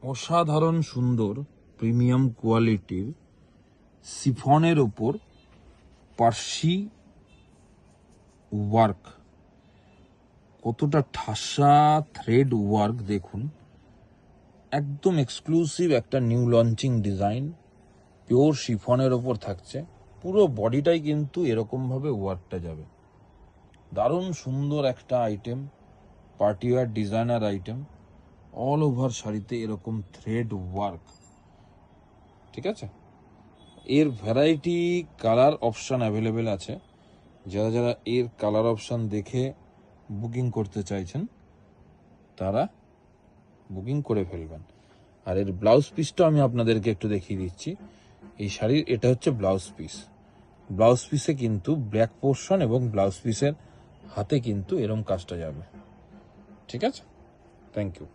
অসাধারণ সুন্দর প্রিমিয়াম কোয়ালিটির শিফনের ওপর পার্সি ওয়ার্ক, কতটা ঠাসা থ্রেড ওয়ার্ক দেখুন। একদম এক্সক্লুসিভ একটা নিউ লঞ্চিং ডিজাইন, পিওর শিফনের ওপর থাকছে। পুরো বডিটাই কিন্তু এরকমভাবে ওয়ার্কটা যাবে। দারুণ সুন্দর একটা item, party wear designer item. All over শাড়িতে এরকম থ্রেড ওয়ার্ক, ঠিক আছে। এর ভ্যারাইটি কালার অপশান অ্যাভেলেবেল আছে। যারা যারা এর কালার অপশান দেখে বুকিং করতে চাইছেন তারা বুকিং করে ফেলবেন। আর এর ব্লাউজ পিসটা আমি আপনাদেরকে একটু দেখিয়ে দিচ্ছি। এই শাড়ির এটা হচ্ছে ব্লাউজ পিস। ব্লাউজ পিসে কিন্তু ব্ল্যাক পোর্শন এবং ব্লাউজ পিসের হাতে কিন্তু এরম কাজটা যাবে, ঠিক আছে। Thank you.